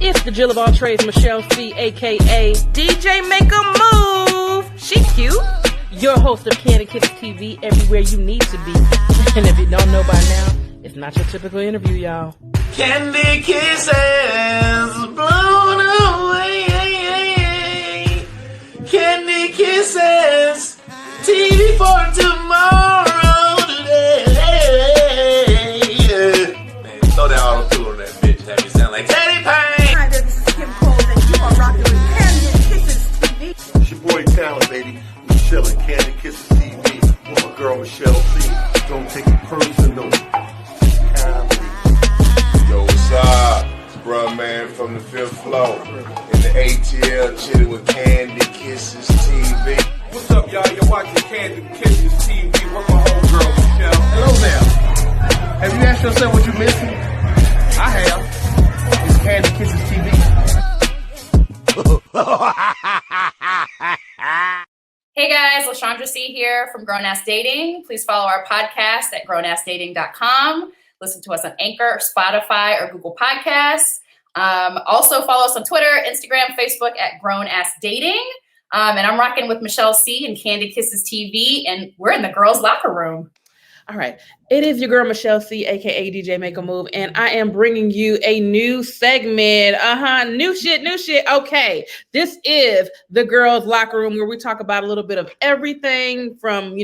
It's the Jill of all trades, Michelle C, aka DJ Make a Move. She cute. Your host of Kandid Kisses TV, everywhere you need to be. And if you don't know by now, it's not your typical interview, y'all. Kandid Kisses blown away. Kandid Kisses TV for tomorrow today. Man, throw that auto-tune on that bitch. Have me sound like Teddy Payne. Hi, this is Kim Cole, and you are rocking with Kandid Kisses TV. It's your boy Talent, baby. Michelle and Kandid Kisses TV with my girl Michelle C. Don't take it personal. Yo, what's up? It's bruh man from the fifth floor. In the ATL, chilling with Kandid Kisses TV. What's up, y'all? You're watching Kandid Kisses TV with my homegirl, Michelle. Hello there. Have you asked yourself what you're missing? I have. It's Kandid Kisses TV. Hey guys, Leshaundra C here from Grown Ass Dating. Please follow our podcast at grownassdating.com. Listen to us on Anchor, Spotify, or Google Podcasts. Also follow us on Twitter, Instagram, Facebook at Grown Ass Dating. And I'm rocking with Michelle C and Kandid Kisses TV, and we're in the girls' locker room. All right. It is your girl, Michelle C, aka DJ Make a Move, and I am bringing you a new segment. New shit. Okay. This is the girls' locker room where we talk about a little bit of everything from,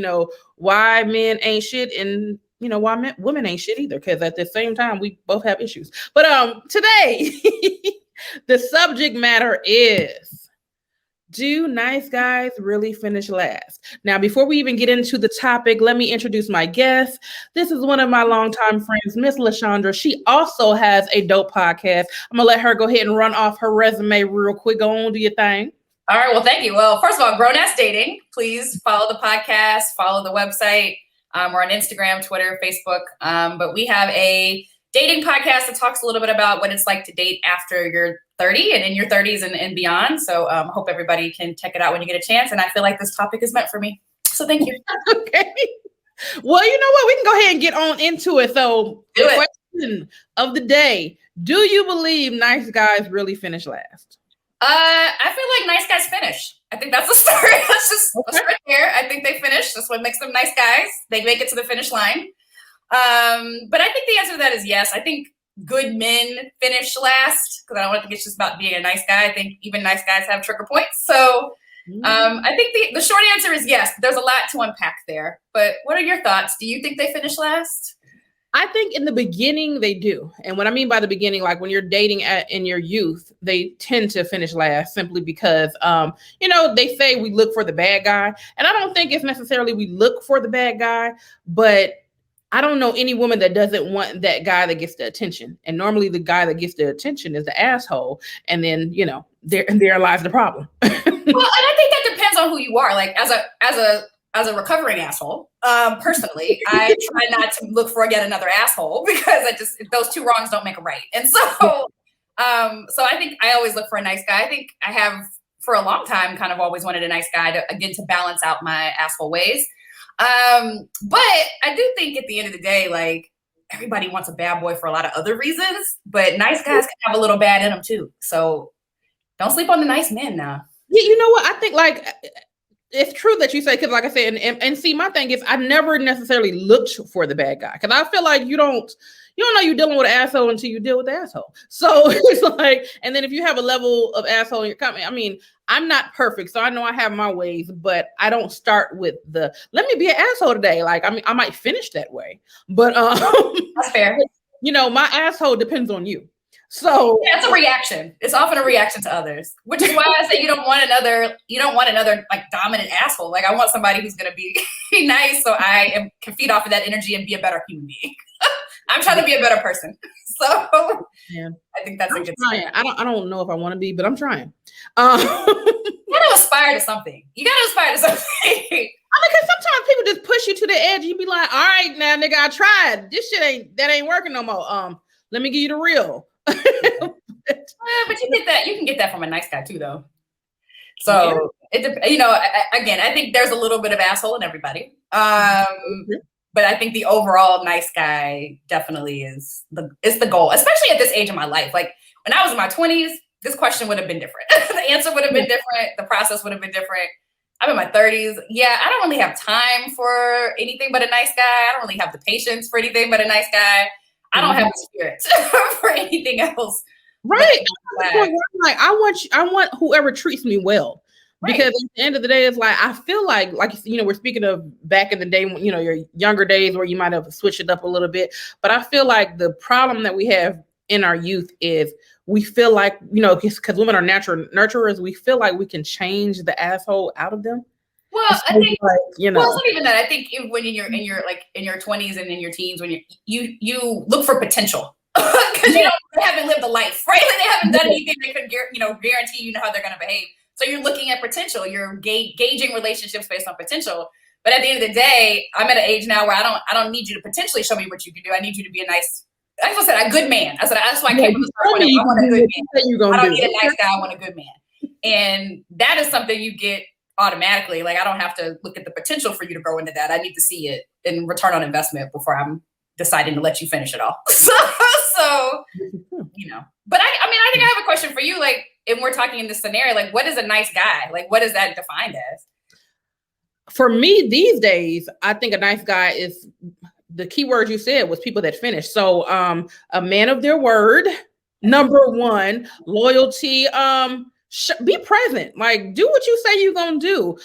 why men ain't shit and, why women ain't shit either. Because at the same time, we both have issues. But today, the subject matter is, do nice guys really finish last? Now, before we even get into the topic, let me introduce my guest. This is one of my longtime friends, Miss Leshaundra. She also has a dope podcast. I'm going to let her go ahead and run off her resume real quick. Go on, do your thing. All right. Well, thank you. Well, first of all, Grown Ass Dating. Please follow the podcast, follow the website. We're on Instagram, Twitter, Facebook. But we have a dating podcast that talks a little bit about what it's like to date after you're 30 and in your 30s and beyond. So hope everybody can check it out when you get a chance. And I feel like this topic is meant for me. So thank you. Okay. Well, you know what? We can go ahead and get on into it. So Do it. Question of the day. Do you believe nice guys really finish last? I feel like nice guys finish. I think that's the story. Let's right there. I think they finish. That's what makes them nice guys. They make it to the finish line. But I think the answer to that is yes. I think good men finish last because I don't think it's just about being a nice guy. I think even nice guys have trigger points. So I think the short answer is yes. But there's a lot to unpack there. But what are your thoughts? Do you think they finish last? I think in the beginning they do. And what I mean by the beginning, like when you're dating in your youth, they tend to finish last simply because, they say we look for the bad guy. And I don't think it's necessarily we look for the bad guy, but I don't know any woman that doesn't want that guy that gets the attention. And normally the guy that gets the attention is the asshole. And then, there lies the problem. Well, and I think that depends on who you are. Like as a recovering asshole, personally, I try not to look for yet another asshole because those two wrongs don't make a right. And so, so I think I always look for a nice guy. I think I have for a long time kind of always wanted a nice guy to balance out my asshole ways. But I do think at the end of the day, like everybody wants a bad boy for a lot of other reasons, but nice guys can have a little bad in them too. So don't sleep on the nice men now. Yeah, you know what? I think like it's true that you say, because like I said, and see, my thing is I never necessarily looked for the bad guy because I feel like you don't know you're dealing with an asshole until you deal with the asshole. So it's like, and then if you have a level of asshole in your company, I mean, I'm not perfect, so I know I have my ways, but I don't start with let me be an asshole today. Like, I mean, I might finish that way, but That's fair. My asshole depends on you. So yeah, it's a reaction. It's often a reaction to others, which is why I say you don't want another like dominant asshole. Like I want somebody who's going to be nice. So I can feed off of that energy and be a better human being. I'm trying to be a better person. So yeah. I think that's a good thing. I don't know if I want to be, but I'm trying. You got to aspire to something. I mean, because sometimes people just push you to the edge. You be like, all right, now, nigga, I tried. This shit ain't working no more. Let me give you the real. But you get that. You can get that from a nice guy too, though. So again, I think there's a little bit of asshole in everybody. But I think the overall nice guy definitely is the goal, especially at this age of my life. Like When I was in my 20s, this question would have been different. The answer would have been different. The process would have been different. I'm in my 30s. Yeah, I don't really have time for anything but a nice guy. I don't really have the patience for anything but a nice guy. I don't have the spirit for anything else. Right. Like I want whoever treats me well. Right. Because at the end of the day, it's like I feel like we're speaking of back in the day when your younger days where you might have switched it up a little bit. But I feel like the problem that we have in our youth is we feel like, because women are natural nurturers, we feel like we can change the asshole out of them. Well, I think well, it's not even that. I think when in your 20s and in your teens, when you look for potential because they haven't lived a life, right? Like they haven't done anything that could guarantee how they're going to behave. So you're looking at potential. You're gauging relationships based on potential. But at the end of the day, I'm at an age now where I don't need you to potentially show me what you can do. I need you to be a nice. Like I said, a good man. I said that's why I came from the start. I want a good man. I don't need a nice guy. I want a good man. And that is something you get automatically. Like I don't have to look at the potential for you to grow into that. I need to see it in return on investment before I'm deciding to let you finish it all. So But I think I have a question for you. Like, if we're talking in this scenario, like, what is a nice guy? Like, what is that defined as? For me these days, I think a nice guy is the key word you said was people that finish. So a man of their word, number one, loyalty, be present, like do what you say you're gonna do.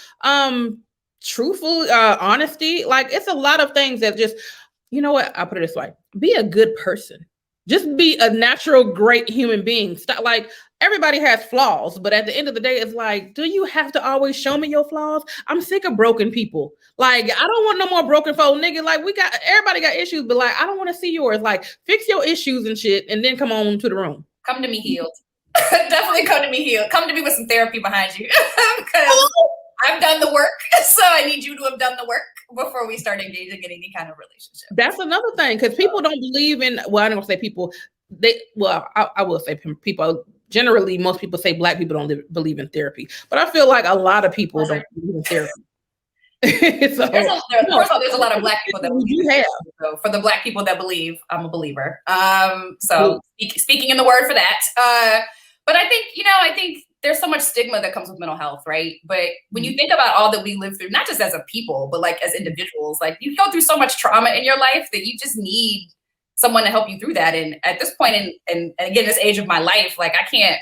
Truthful, honesty, like it's a lot of things that just, I'll put it this way, be a good person. Just be a natural, great human being. Stop, like everybody has flaws, but at the end of the day, it's like, do you have to always show me your flaws? I'm sick of broken people. Like, I don't want no more broken folk, nigga. Like, everybody got issues, but like, I don't want to see yours. Like, fix your issues and shit, and then come on to the room. Come to me healed. Definitely come to me healed. Come to me with some therapy behind you, because I've done the work. So I need you to have done the work before we start engaging in any kind of relationship. That's another thing, because people don't believe in, well, I don't want to say people, I will say people, generally, most people say Black people don't believe in therapy, but I feel like a lot of people don't believe in therapy. First of all, there's a lot of Black people that believe. So for the Black people that believe, I'm a believer. Speaking in the word for that. But I think there's so much stigma that comes with mental health, right? But when you think about all that we live through, not just as a people, but like as individuals, like you go through so much trauma in your life that you just need someone to help you through that. And at this point and again, this age of my life, like I can't,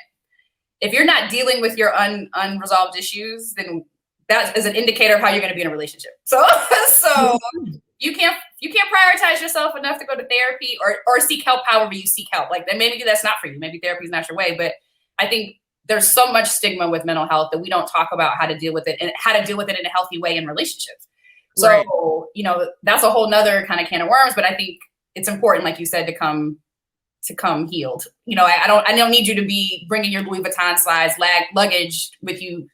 if you're not dealing with your unresolved issues, then that is an indicator of how you're going to be in a relationship. So you can't prioritize yourself enough to go to therapy or seek help however you seek help. Like then maybe that's not for you. Maybe therapy is not your way, but I think there's so much stigma with mental health that we don't talk about how to deal with it and how to deal with it in a healthy way in relationships. So, right. That's a whole nother kind of can of worms, but I think it's important, like you said, to come healed. I don't need you to be bringing your Louis Vuitton size luggage with you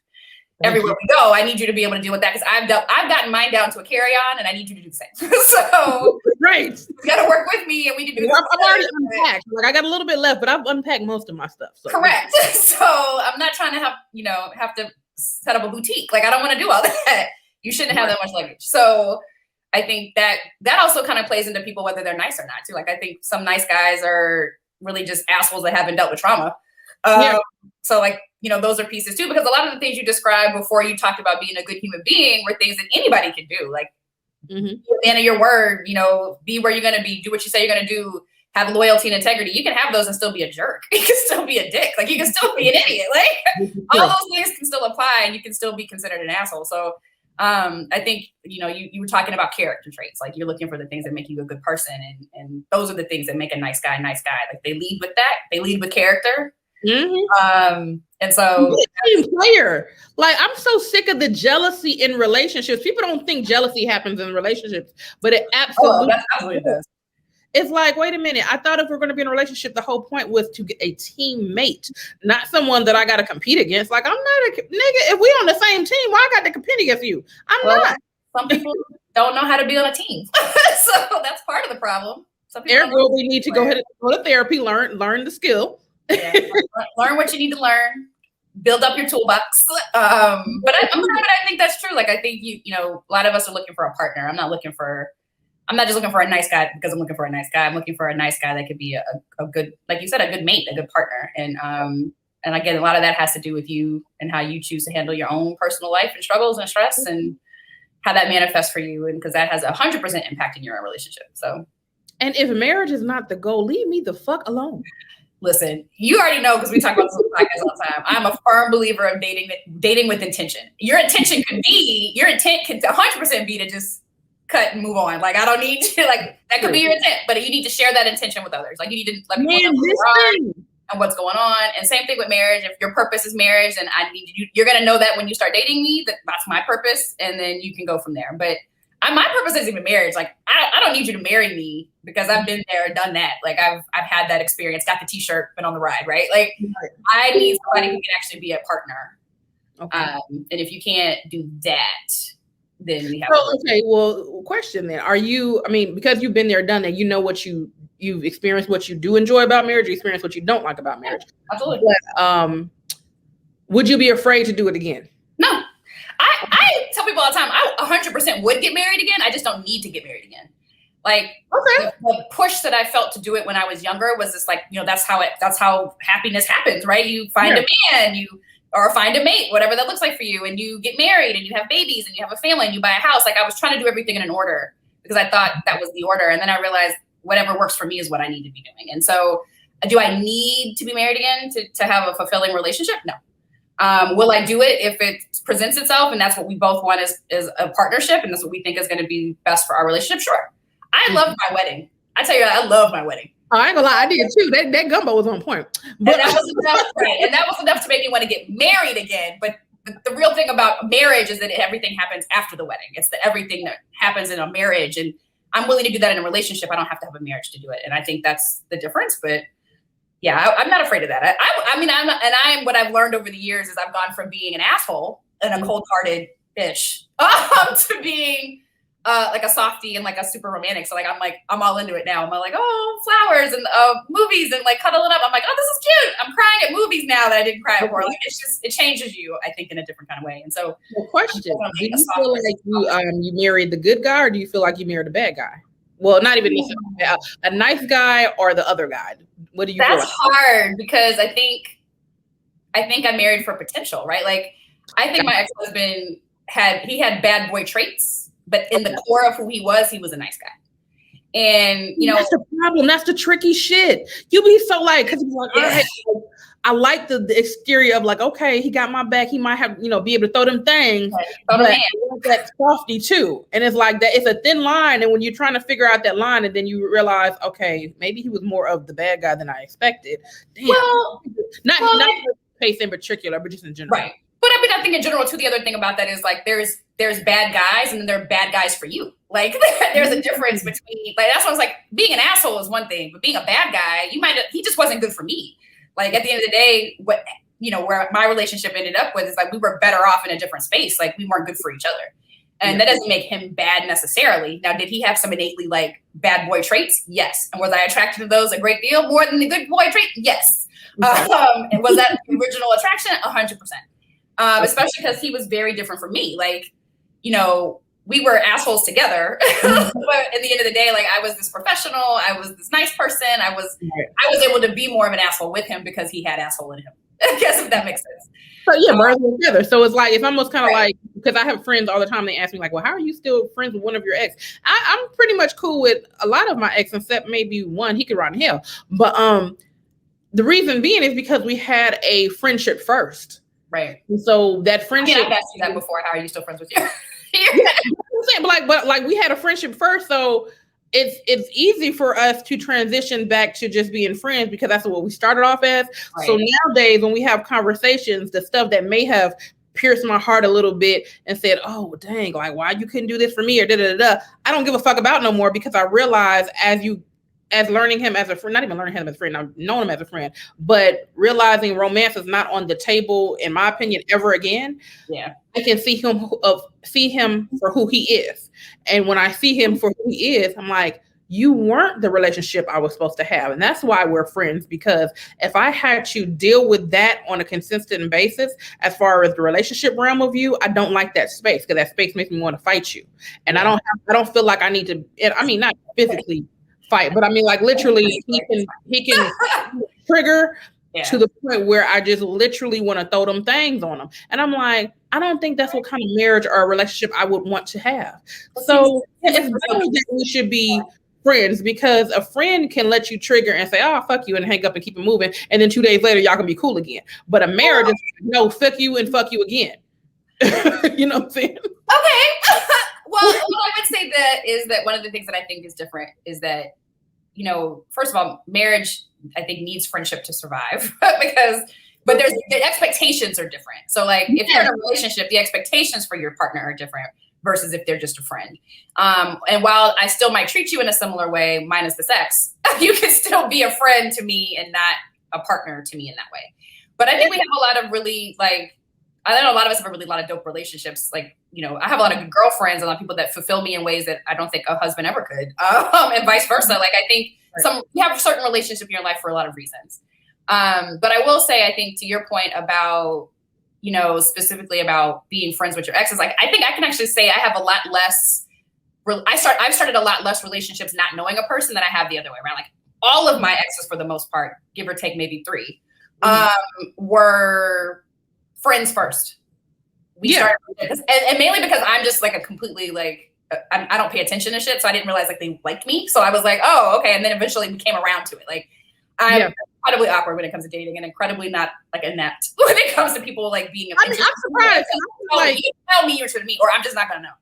everywhere we go. I need you to be able to deal with that because I've gotten mine down to a carry-on, and I need you to do the same. So right, you got to work with me, and we need to do. I've already unpacked. Like I got a little bit left, but I've unpacked most of my stuff. So. Correct. So I'm not trying to have to set up a boutique. Like I don't want to do all that. You shouldn't have that much luggage. So I think that also kind of plays into people whether they're nice or not too. Like I think some nice guys are really just assholes that haven't dealt with trauma. So like, those are pieces too, because a lot of the things you described before you talked about being a good human being were things that anybody can do. Like at the end of your word, be where you're going to be, do what you say you're going to do, have loyalty and integrity. You can have those and still be a jerk. You can still be a dick. Like you can still be an idiot. Like all those things can still apply and you can still be considered an asshole. So I think, you were talking about character traits. Like you're looking for the things that make you a good person. And those are the things that make a nice guy. Like they lead with that. They lead with character. And so team player, like I'm so sick of the jealousy in relationships. People don't think jealousy happens in relationships, but it absolutely does. It's like, wait a minute. I thought if we're going to be in a relationship, the whole point was to get a teammate, not someone that I got to compete against. Like I'm not a nigga. If we on the same team, why I got to compete against you? I'm not. Some people don't know how to be on a team, so that's part of the problem. Ergo, we need to go ahead and go to therapy, learn the skill. Yeah, learn what you need to learn, build up your toolbox. But I think that's true. Like I think a lot of us are looking for a partner. I'm not looking for I'm not just looking for a nice guy because I'm looking for a nice guy. I'm looking for a nice guy that could be a good, like you said, a good mate, a good partner. And again, a lot of that has to do with you and how you choose to handle your own personal life and struggles and stress and how that manifests for you. And because that has 100% impact in your own relationship. So, and if marriage is not the goal, leave me the fuck alone. Listen, you already know because we talk about this on the podcast all the time. I'm a firm believer of dating with intention. Your intent can 100% be to just cut and move on. Like, I don't need to, like, that could be your intent, but you need to share that intention with others. Like, you need to let people know who you are and what's going on. And same thing with marriage. If your purpose is marriage, then you're going to know that when you start dating me, that's my purpose. And then you can go from there. But my purpose isn't even marriage. Like, I don't need you to marry me because I've been there, done that. Like, I've had that experience, got the t-shirt, been on the ride, right? Like, I need somebody who can actually be a partner. Okay. And if you can't do that, then we have. Well, question then. Are you, I mean, because you've been there, done that, you know what you've experienced, what you do enjoy about marriage, you experience what you don't like about marriage. Absolutely. But, would you be afraid to do it again? No. I tell people all the time, I 100% would get married again. I just don't need to get married again. Like, the push that I felt to do it when I was younger was just like, that's how happiness happens, right? You find a man, or find a mate, whatever that looks like for you, and you get married and you have babies and you have a family and you buy a house. Like, I was trying to do everything in an order because I thought that was the order. And then I realized whatever works for me is what I need to be doing. And so, do I need to be married again to have a fulfilling relationship? No. Will I do it if it presents itself and that's what we both want is a partnership and that's what we think is going to be best for our relationship? Sure. I loved my wedding. I tell you, I love my wedding. Oh, I ain't gonna lie, I did too. That gumbo was on point. But that was enough, right? And that was enough to make me want to get married again. But the real thing about marriage is that everything happens after the wedding. It's everything that happens in a marriage, and I'm willing to do that in a relationship. I don't have to have a marriage to do it, and I think that's the difference. But yeah, I'm not afraid of that. What I've learned over the years is I've gone from being an asshole and a cold-hearted bitch to being like a softie and like a super romantic. So like I'm all into it now. I'm like, oh, flowers and movies and like cuddling up. I'm like, oh, this is cute. I'm crying at movies now that I didn't cry before. Like it changes you, I think, in a different kind of way. And so, question: do you feel like you married the good guy, or do you feel like you married a bad guy? Well, not even a nice guy or the other guy. What do you? That's hard because I think I married for potential, right? Like I think my ex-husband had bad boy traits, but in the core of who he was a nice guy. And that's the problem. That's the tricky shit. You be so like, because like, all right, I like the exterior of like, okay, he got my back. He might have, be able to throw them things. But that softy too. And it's like that. It's a thin line. And when you're trying to figure out that line, and then you realize, okay, maybe he was more of the bad guy than I expected. Damn. Well, not case in particular, but just in general. Right. But I think in general too, the other thing about that is like there's bad guys and then there are bad guys for you. Like there's a difference between like that's why I was like being an asshole is one thing, but being a bad guy, he just wasn't good for me. Like at the end of the day, where my relationship ended up with is like we were better off in a different space. Like we weren't good for each other. And that doesn't make him bad necessarily. Now, did he have some innately like bad boy traits? Yes. And was I attracted to those a great deal more than the good boy trait? Yes. And was that original attraction? 100%. Especially because he was very different from me. Like, we were assholes together, but at the end of the day, like I was this professional, I was this nice person. I was able to be more of an asshole with him because he had asshole in him. I guess if that makes sense. So yeah, birds together. So it's like, it's almost kind of like, because I have friends all the time, they ask me like, well, how are you still friends with one of your ex? I'm pretty much cool with a lot of my ex, except maybe one, he could rot in hell. But the reason being is because we had a friendship first. Right. And so that friendship. I've asked you that before. How are you still friends with you? but like we had a friendship first, so it's easy for us to transition back to just being friends because that's what we started off as. Right. So nowadays, when we have conversations, the stuff that may have pierced my heart a little bit and said, "Oh, dang, like why you couldn't do this for me?" or da da da. I don't give a fuck about no more because I realize as learning him as a friend, not even learning him as a friend, I've known him as a friend, but realizing romance is not on the table, in my opinion, ever again. Yeah. I can see him for who he is. And when I see him for who he is, I'm like, you weren't the relationship I was supposed to have. And that's why we're friends, because if I had to deal with that on a consistent basis, as far as the relationship realm of you, I don't like that space, because that space makes me want to fight you. And I don't feel like I need to, I mean, not physically fight, but I mean, like literally he can trigger to the point where I just literally want to throw them things on them. And I'm like, I don't think that's what kind of marriage or relationship I would want to have. So it's better that we should be friends, because a friend can let you trigger and say, oh, fuck you, and hang up and keep it moving. And then 2 days later, y'all can be cool again. But a marriage is no, fuck you and fuck you again. You know what I'm saying? Okay. Well, what I would say that one of the things that I think is different is that, you know, first of all, marriage, I think, needs friendship to survive but the expectations are different. So like if you're in a relationship, the expectations for your partner are different versus if they're just a friend. And while I still might treat you in a similar way, minus the sex, you can still be a friend to me and not a partner to me in that way. But I think we have a lot of really I know a lot of us have a lot of dope relationships. Like, you know, I have a lot of good girlfriends, a lot of people that fulfill me in ways that I don't think a husband ever could, and vice versa. Like, I think you have a certain relationship in your life for a lot of reasons. But I will say, I think to your point about, you know, specifically about being friends with your exes, like, I think I can actually say I have a lot less. I've started a lot less relationships not knowing a person than I have the other way around. Like, all of my exes, for the most part, give or take maybe 3, were friends first. We started, and mainly because I'm just like a completely like, I don't pay attention to shit. So I didn't realize like they liked me. So I was like, oh, okay. And then eventually we came around to it. Like, I'm incredibly awkward when it comes to dating, and incredibly not like inept when it comes to people like being. I mean, I'm surprised. You tell me you're to me, or I'm just not gonna know.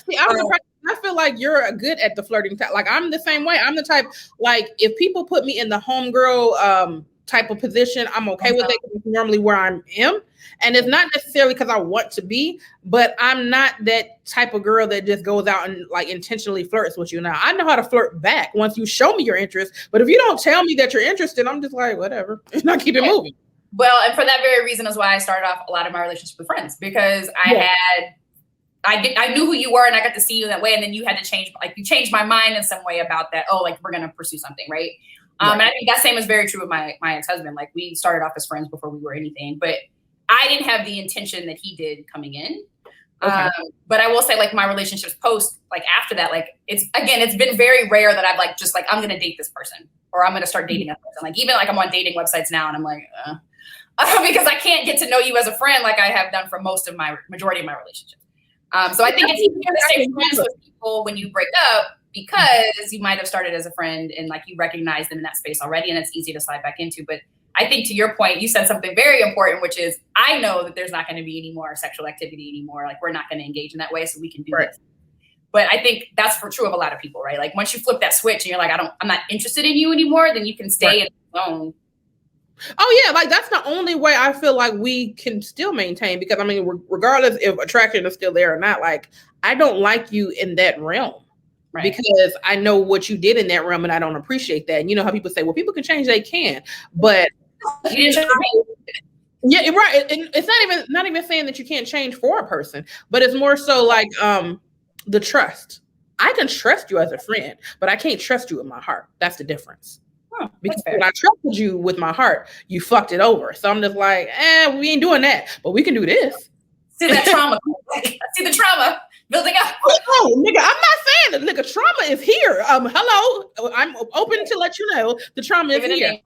See, I'm surprised. I feel like you're good at the flirting type. Like, I'm the same way. I'm the type, like, if people put me in the homegirl type of position, I'm okay with it. It's normally where I am. And it's not necessarily because I want to be, but I'm not that type of girl that just goes out and like intentionally flirts with you. Now, I know how to flirt back once you show me your interest, but if you don't tell me that you're interested, I'm just like, whatever. And I keep it moving. Well, and for that very reason is why I started off a lot of my relationships with friends, because I knew who you were and I got to see you in that way. And then you had to change, like, you changed my mind in some way about that. Oh, like, we're going to pursue something. Right. And I think that same is very true with my ex-husband. Like, we started off as friends before we were anything, but I didn't have the intention that he did coming in. But I will say, like, my relationships post, like, after that, like, it's been very rare that I've like, just like, I'm going to date this person, or I'm going to start dating that person. Like, even like I'm on dating websites now and I'm like, because I can't get to know you as a friend like I have done for majority of my relationships. So I think it's easier to stay friends with people when you break up, because you might have started as a friend and like you recognize them in that space already, and it's easy to slide back into. But I think to your point, you said something very important, which is, I know that there's not going to be any more sexual activity anymore. Like, we're not going to engage in that way, so we can do this. But I think that's true of a lot of people, right? Like, once you flip that switch and you're like, I'm not interested in you anymore, then you can stay in the zone. Oh yeah, like, that's the only way I feel like we can still maintain, because I mean, regardless if attraction is still there or not, like, I don't like you in that realm. Right. Because I know what you did in that realm and I don't appreciate that. And you know how people say, well, people can change, they can, but yeah, right. And it's not even saying that you can't change for a person, but it's more so like the trust. I can trust you as a friend, but I can't trust you with my heart. That's the difference. Because when I trusted you with my heart, you fucked it over. So I'm just like, we ain't doing that, but we can do this. See that trauma. See the trauma building up. Oh, nigga, I'm not saying that. Nigga, trauma is here. Hello, I'm open to let you know the trauma is here.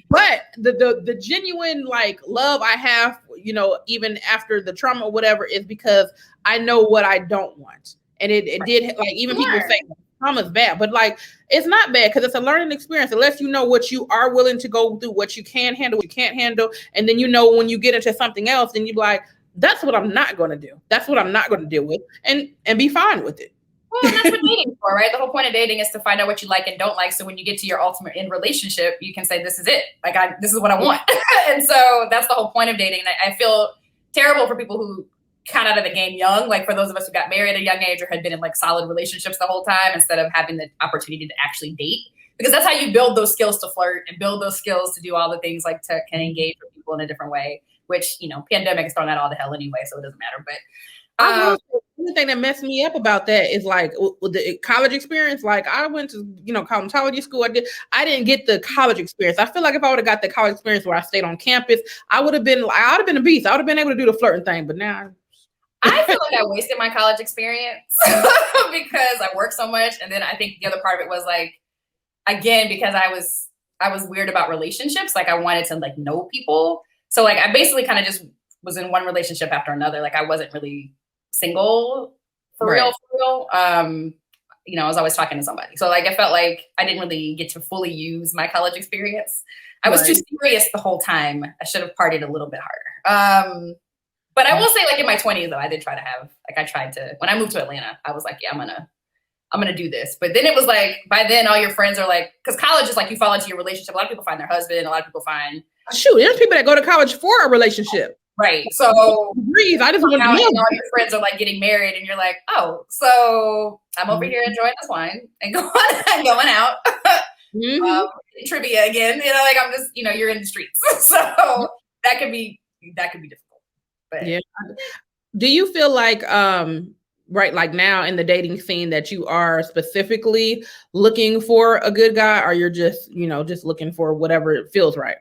But the genuine like love I have, you know, even after the trauma or whatever, is because I know what I don't want, and it did, like, even people say trauma's bad, but like, it's not bad, because it's a learning experience. It lets you know what you are willing to go through, what you can handle, what you can't handle, and then you know when you get into something else, then you're like, that's what I'm not going to do. That's what I'm not going to deal with, and be fine with it. Well, that's what dating for, right? The whole point of dating is to find out what you like and don't like. So when you get to your ultimate end relationship, you can say, this is it. Like, this is what I want. And so that's the whole point of dating. And I feel terrible for people who got out of the game young. Like, for those of us who got married at a young age or had been in like solid relationships the whole time, instead of having the opportunity to actually date, because that's how you build those skills to flirt and build those skills to do all the things like can engage with people in a different way, which, you know, pandemic has thrown that all to hell anyway, so it doesn't matter. But only thing that messed me up about that is like with the college experience. Like I went to, cosmetology school. I didn't get the college experience. I feel like if I would have got the college experience where I stayed on campus, I would have been a beast. I would have been able to do the flirting thing. But now I feel like I wasted my college experience because I worked so much. And then I think the other part of it was like, again, because I was weird about relationships. Like I wanted to like know people. So like I basically kind of just was in one relationship after another. Like I wasn't really single for real. I was always talking to somebody. So like I felt like I didn't really get to fully use my college experience. I was too serious the whole time. I should have partied a little bit harder. But I will say, like in my 20s, though, I did try to have, like, I tried to, when I moved to Atlanta, I was like, yeah, I'm gonna do this. But then it was like, by then all your friends are like, because college is like you fall into your relationship. A lot of people find their husband. A lot of people find. Shoot, there's people that go to college for a relationship. Right. So breathe. I just want to know. All your friends are like getting married, and you're like, oh, so I'm over here enjoying this wine and going out. Trivia again. Like I'm just, you're in the streets. So that could be difficult. But yeah. Do you feel like right, like now in the dating scene that you are specifically looking for a good guy, or you're just, just looking for whatever it feels right?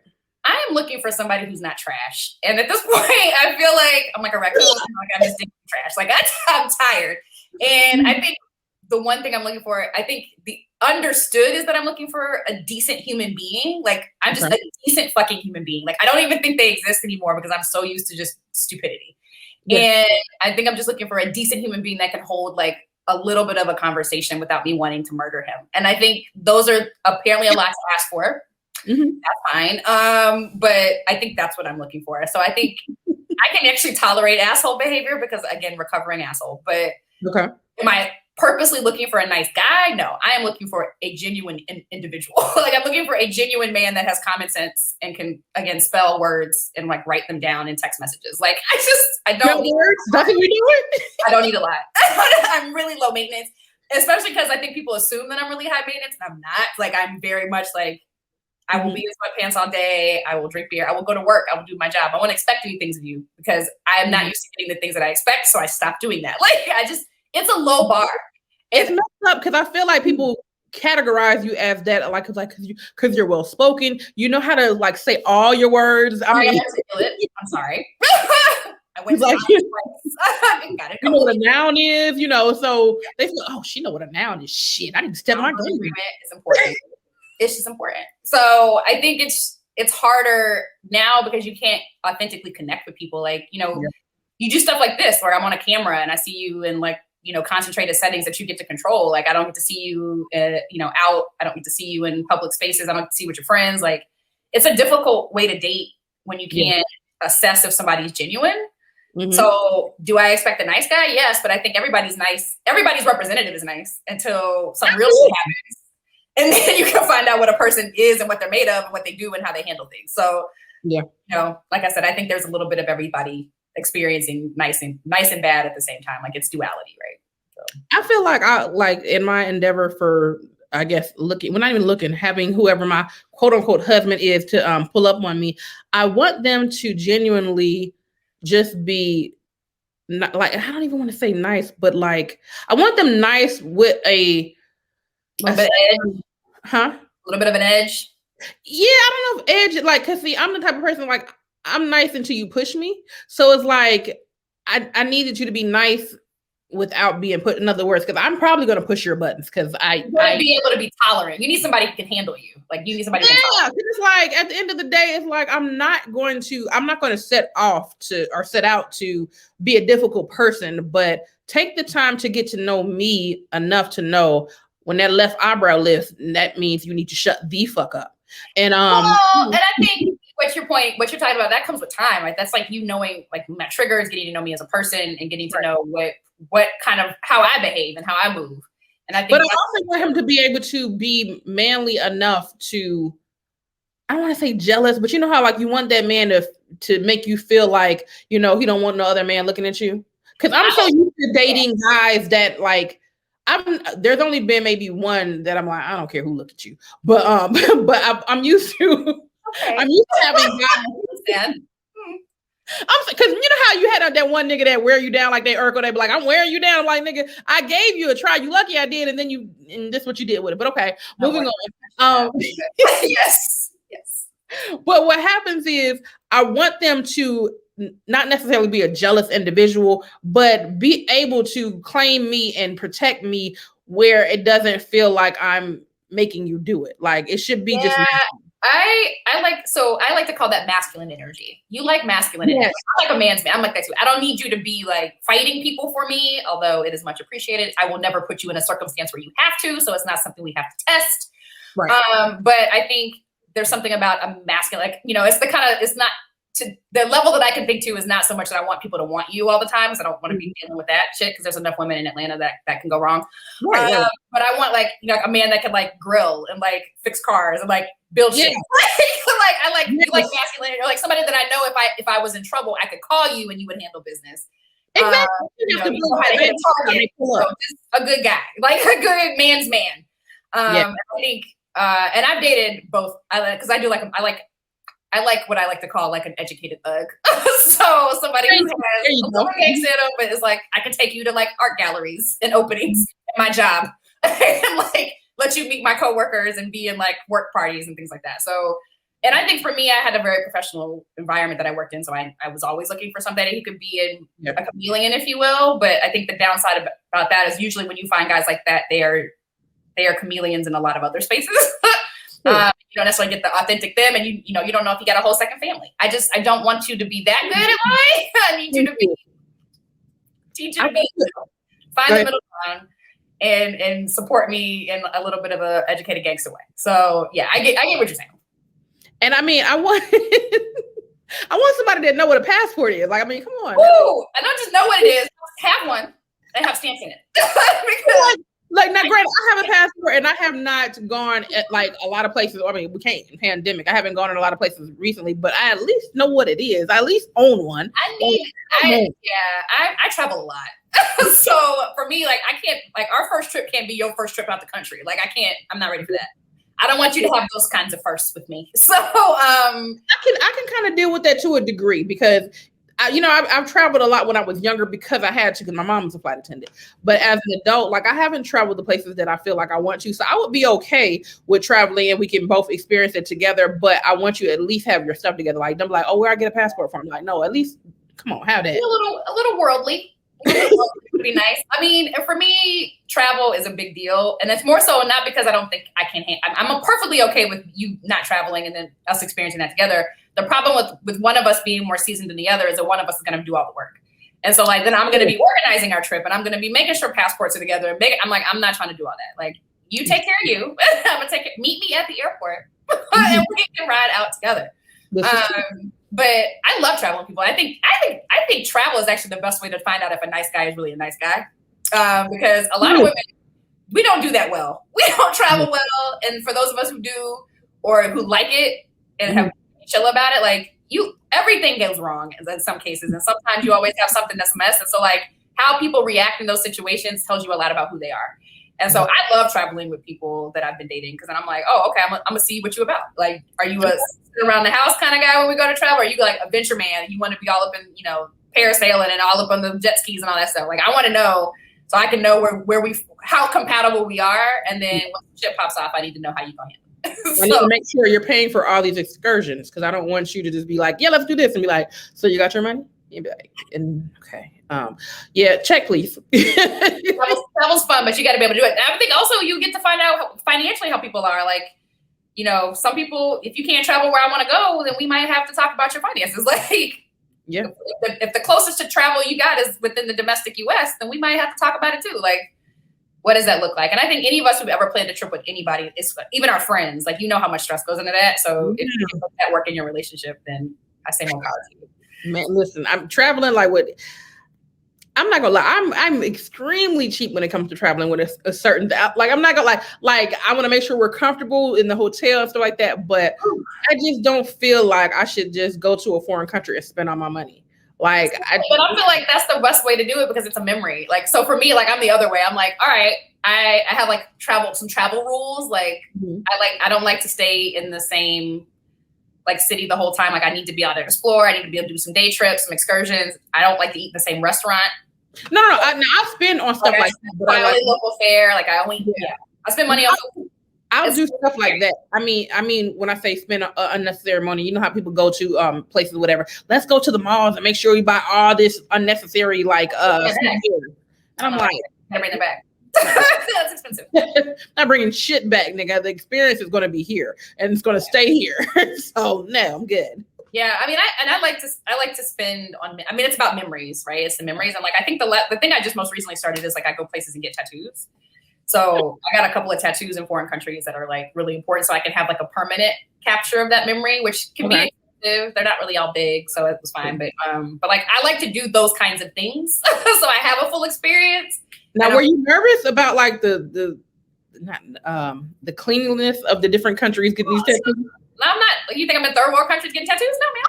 I am looking for somebody who's not trash. And at this point, I feel like I'm like a raccoon. Like I'm just digging trash. Like I'm tired. And I think the one thing I'm looking for, I think the understood is that I'm looking for a decent human being. Like I'm just a decent fucking human being. Like I don't even think they exist anymore because I'm so used to just stupidity. And I think I'm just looking for a decent human being that can hold like a little bit of a conversation without me wanting to murder him. And I think those are apparently a lot to ask for. That's fine. But I think that's what I'm looking for. So I think I can actually tolerate asshole behavior because, again, recovering asshole. But am I purposely looking for a nice guy? No, I am looking for a genuine individual. Like I'm looking for a genuine man that has common sense and can, again, spell words and like write them down in text messages. Like I don't need words. Nothing we do it. I don't need a lot. I'm really low maintenance, especially because I think people assume that I'm really high maintenance. And I'm not. Like I'm very much like I will be in sweatpants all day. I will drink beer. I will go to work. I will do my job. I won't expect any things of you because I am not used to getting the things that I expect. So I stopped doing that. Like it's a low bar. It's messed up because I feel like people categorize you as that, like because you're well spoken. You know how to like say all your words. I'm sorry. I went to you know what a noun is, so they feel, oh, she know what a noun is. Shit, I need to step my game. It's important. It's just important. So I think it's harder now because you can't authentically connect with people. Like, you do stuff like this where I'm on a camera and I see you in like, concentrated settings that you get to control. Like I don't get to see you, out. I don't get to see you in public spaces. I don't get to see with your friends. Like it's a difficult way to date when you can't assess if somebody's genuine. So do I expect a nice guy? Yes, but I think everybody's nice. Everybody's representative is nice until some real shit happens. And then you can find out what a person is and what they're made of and what they do and how they handle things. So, like I said, I think there's a little bit of everybody experiencing nice and bad at the same time. Like it's duality, right? So. I feel like in my endeavor for, I guess, having whoever my quote unquote husband is to pull up on me, I want them to genuinely just be not, like, I don't even want to say nice, but like, I want them nice with a little bit of edge. Huh? A little bit of an edge. Yeah, I don't know if edge, like, cause see, I'm the type of person like I'm nice until you push me. So it's like I needed you to be nice without being put. In other words, because I'm probably gonna push your buttons because I be able to be tolerant. You need somebody who can handle you. Like you need somebody. Yeah, it's like at the end of the day, it's like I'm not going to set out to be a difficult person, but take the time to get to know me enough to know when that left eyebrow lifts, that means you need to shut the fuck up. And and I think what you're talking about, that comes with time, right? That's like you knowing like my triggers, getting to know me as a person, and getting to know what kind of how I behave and how I move. And I think, but I also want him to be able to be manly enough to, I don't want to say jealous, but you know how like you want that man to make you feel like he don't want no other man looking at you. Because I'm so used to dating guys that like. There's only been maybe one that I'm like, I don't care who look at you, but I'm used to. Okay. I'm used to having guys. Because you know how you had that one nigga that wear you down like they Urkel, they be like, I'm wearing you down. I'm like, nigga, I gave you a try. You lucky I did, and this is what you did with it. But okay, moving on. Yes. But what happens is I want them to not necessarily be a jealous individual, but be able to claim me and protect me where it doesn't feel like I'm making you do it. Like it should be just. I like to call that masculine energy. You like masculine energy. I like a man's man. I'm like that too. I don't need you to be like fighting people for me, although it is much appreciated. I will never put you in a circumstance where you have to, so it's not something we have to test. Right. But I think there's something about a masculine, like, it's not to the level that I can think to is not so much that I want people to want you all the time, because I don't want to be dealing with that shit, because there's enough women in Atlanta that can go wrong. Right. But I want a man that can like grill and like fix cars and like build shit. I like masculine, or like somebody that I know if I was in trouble, I could call you and you would handle business. Exactly. You know how to hit a target. So just a good guy, like a good man's man. I think, and I've dated both. I like what I like to call like an educated thug. So somebody who has a little gangsta in them, but is like, I can take you to like art galleries and openings at my job and like let you meet my coworkers and be in like work parties and things like that. So, and I think for me, I had a very professional environment that I worked in. So I was always looking for somebody who could be in a chameleon, if you will. But I think the downside about that is usually when you find guys like that, they are chameleons in a lot of other spaces. You don't necessarily get the authentic them, and you don't know if you got a whole second family. I don't want you to be that good at life. I need you to find the middle ground and support me in a little bit of a educated gangster way. So yeah, I get what you're saying. And I mean, I want somebody that know what a passport is. Like, I mean, come on. Ooh, I don't just know what it is. Have one and have stamps in it. Because like, now, granted, I have a passport and I have not gone at like a lot of places. I mean, we can't pandemic. I haven't gone in a lot of places recently, but I at least know what it is. I at least own one. I travel a lot. So for me, like, I can't, like, our first trip can't be your first trip out the country. Like, I'm not ready for that. I don't want you to have those kinds of firsts with me. So I can kind of deal with that to a degree, because I've traveled a lot when I was younger because I had to, because my mom was a flight attendant. But as an adult, like, I haven't traveled the places that I feel like I want to. So I would be okay with traveling and we can both experience it together. But I want you to at least have your stuff together. Like, don't be like, oh, where I get a passport from? Like, no, at least, come on, have that. A little worldly. Would be nice. I mean, for me, travel is a big deal, and it's more so not because I don't think I can. I'm perfectly okay with you not traveling and then us experiencing that together. The problem with one of us being more seasoned than the other is that one of us is going to do all the work, and so like then I'm going to be organizing our trip, and I'm going to be making sure passports are together. I'm not trying to do all that. Like, you take care of you. I'm gonna meet me at the airport, and we can ride out together. But I love traveling people. I think travel is actually the best way to find out if a nice guy is really a nice guy. Because a lot of women, we don't do that well. We don't travel well. And for those of us who do, or who like it and have chill about it, like, everything goes wrong in some cases. And sometimes you always have something that's a mess. And so like how people react in those situations tells you a lot about who they are. And so I love traveling with people that I've been dating, because then I'm like, oh, okay, I'm gonna see what you about. Like, are you a sit around the house kind of guy when we go to travel? Or are you like a venture man? You want to be all up in, parasailing and all up on the jet skis and all that stuff. Like, I want to know so I can know how compatible we are. And then when shit pops off, I need to know how you gonna handle it. I need to make sure you're paying for all these excursions, because I don't want you to just be like, yeah, let's do this, and be like, so you got your money? You'd be like, okay. Yeah, check please. that was fun, but you got to be able to do it. And I think also you get to find out financially how people are. Like, some people, if you can't travel where I want to go, then we might have to talk about your finances. Like, yeah, if the closest to travel you got is within the domestic U.S., then we might have to talk about it too. Like, what does that look like? And I think any of us who've ever planned a trip with anybody, even our friends, like, how much stress goes into that. So if you can put that work in your relationship, then I say more power to you. Man, listen, I'm traveling like what. I'm not gonna lie. I'm extremely cheap when it comes to traveling with a certain, like, I'm not gonna lie. Like, I want to make sure we're comfortable in the hotel and stuff like that. But I just don't feel like I should just go to a foreign country and spend all my money. Like, but I feel like that's the best way to do it, because it's a memory. Like, so for me, like, I'm the other way. I'm like, all right, I have like some travel rules. Like, I don't like to stay in the same like city the whole time. Like I need to be able to explore. I need to be able to do some day trips, some excursions. I don't like to eat in the same restaurant. No. I'll spend on stuff like that. But I like local fare. Like I only I spend money on food. I'll do stuff like that. I mean, when I say spend unnecessary money, you know how people go to places, whatever. Let's go to the malls and make sure we buy all this unnecessary stuff here. And I'm like, I bring it back. That's expensive. Not bringing shit back, nigga. The experience is going to be here and it's going to stay here. So no, I'm good. Yeah, I mean, I like to spend on. I mean, it's about memories, right? It's the memories, and like I think the thing I just most recently started is like I go places and get tattoos. So I got a couple of tattoos in foreign countries that are like really important, so I can have like a permanent capture of that memory, which can be expensive. They're not really all big, so it was fine. But like I like to do those kinds of things, so I have a full experience. Now, were you nervous about like the cleanliness of the different countries getting these tattoos? No, I'm not. You think I'm in third world countries getting tattoos? No, man.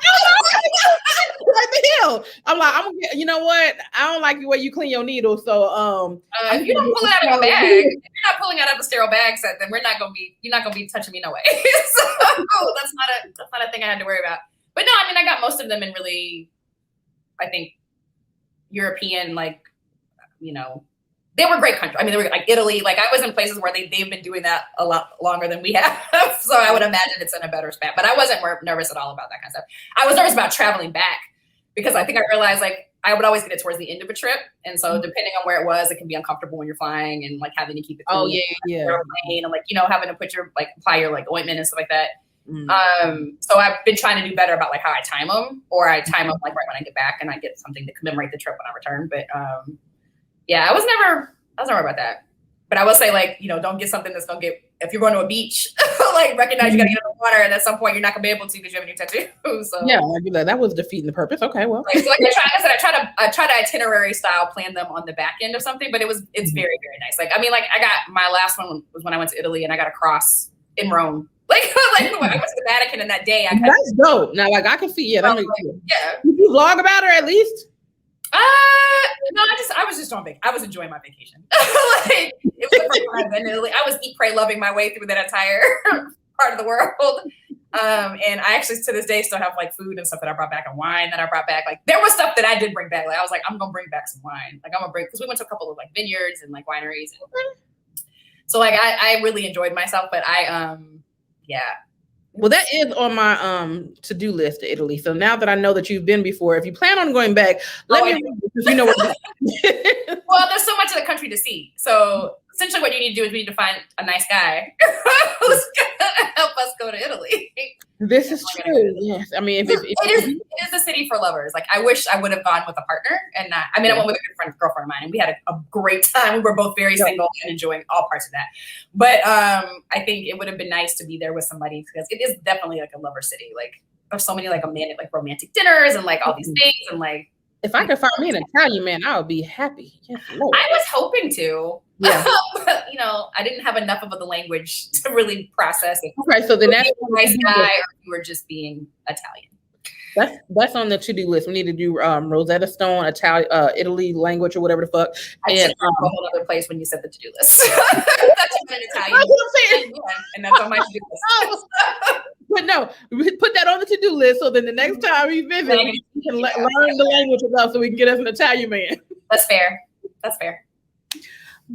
What the hell? I'm like, you know what? I don't like the way you clean your needles. So if you don't pull it out of a bag, if you're not pulling it out of a sterile bag set, then you're not gonna be touching me no way. So that's not a thing I had to worry about. But no, I mean, I got most of them in really, I think, European, like, you know, they were great countries. I mean, they were like Italy. Like I was in places where they've been doing that a lot longer than we have. So I would imagine it's in a better spot. But I wasn't nervous at all about that kind of stuff. I was nervous about traveling back because I think I realized like I would always get it towards the end of a trip. And so depending on where it was, it can be uncomfortable when you're flying and like having to keep it clean. And like, you know, having to put your like apply your like ointment and stuff like that. So I've been trying to do better about like how I time them, or I time them like right when I get back and I get something to commemorate the trip when I return. But yeah, I was never about that. But I will say, like, you know, don't get something that's gonna get, if you're going to a beach, like recognize you gotta get in the water, and at some point you're not gonna be able to because you have a new tattoo. So yeah, that was defeating the purpose. Okay, well, so like I try to itinerary style plan them on the back end of something, but it's very, very nice. Like I mean, like I got my last one was when I went to Italy and I got a cross in Rome. Like when I went to the Vatican in that day, that's dope. Now, like I can see, that makes sense. Yeah. Did you vlog about her at least? No, I was just on vacation. I was enjoying my vacation. Like it was the first time I've been to Italy. I was eat, pray, loving my way through that entire part of the world. And I actually to this day still have like food and stuff that I brought back and wine that I brought back. Like there was stuff that I did bring back. Like I was like, I'm gonna bring back some wine. Like I'm gonna bring, because we went to a couple of like vineyards and like wineries. So like I really enjoyed myself, but yeah. Well, that is on my to-do list to Italy. So now that I know that you've been before, if you plan on going back, let me know, because you know what. Well, there's so much of the country to see. So essentially what you need to do is we need to find a nice guy who's gonna help us go to Italy. This is true. Yes. I mean, it is a city for lovers. Like I wish I would have gone with a partner and not, I mean, I went with a girlfriend of mine and we had a great time. We were both very single and enjoying all parts of that. But I think it would have been nice to be there with somebody because it is definitely like a lover city. Like there's so many like romantic dinners and like all these things and like. If I could find me an Italian man, I would be happy. Yes, Lord. I was hoping to. Yeah. But, you know, I didn't have enough of the language to really process it. Okay, so then that's a nice guy, or you were just being Italian. That's on the to-do list. We need to do Rosetta Stone, Italy language or whatever the fuck. And a whole other place when you said the to-do list. That's an Italian. That's what I'm saying. Yeah, and that's on my to-do list. But no, we put that on the to-do list so then the next time we visit, we can learn the language enough so we can get us an Italian man. That's fair. That's fair.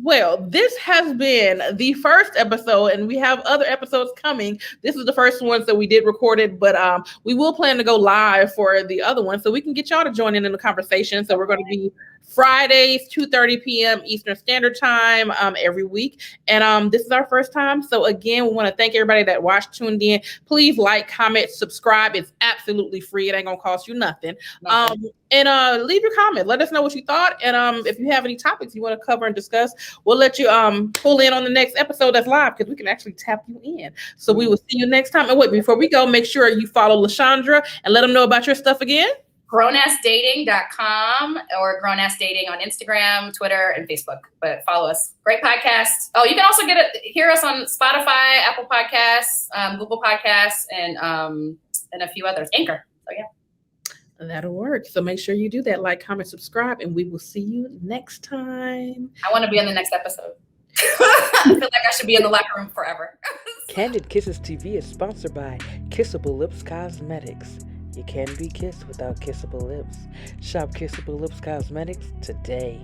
Well, this has been the first episode, and we have other episodes coming. This is the first one, so we did record it, but we will plan to go live for the other one, so we can get y'all to join in the conversation. So we're going to be Fridays, 2:30 p.m. Eastern Standard Time every week. And this is our first time. So again, we want to thank everybody that watched, tuned in. Please like, comment, subscribe. It's absolutely free. It ain't going to cost you nothing. And leave your comment. Let us know what you thought. And if you have any topics you want to cover and discuss, we'll let you pull in on the next episode that's live because we can actually tap you in. So we will see you next time. And wait, before we go, make sure you follow Leshaundra and let them know about your stuff again. grownassdating.com or grownassdating on Instagram, Twitter, and Facebook. But follow us. Great podcast. Oh, you can also hear us on Spotify, Apple Podcasts, Google Podcasts, and a few others. Anchor. So yeah. That'll work. So make sure you do that. Like, comment, subscribe, and we will see you next time. I want to be on the next episode. I feel like I should be in the locker room forever. Kandid Kisses TV is sponsored by Kissable Lips Cosmetics. You can be kissed without kissable lips. Shop Kissable Lips Cosmetics today.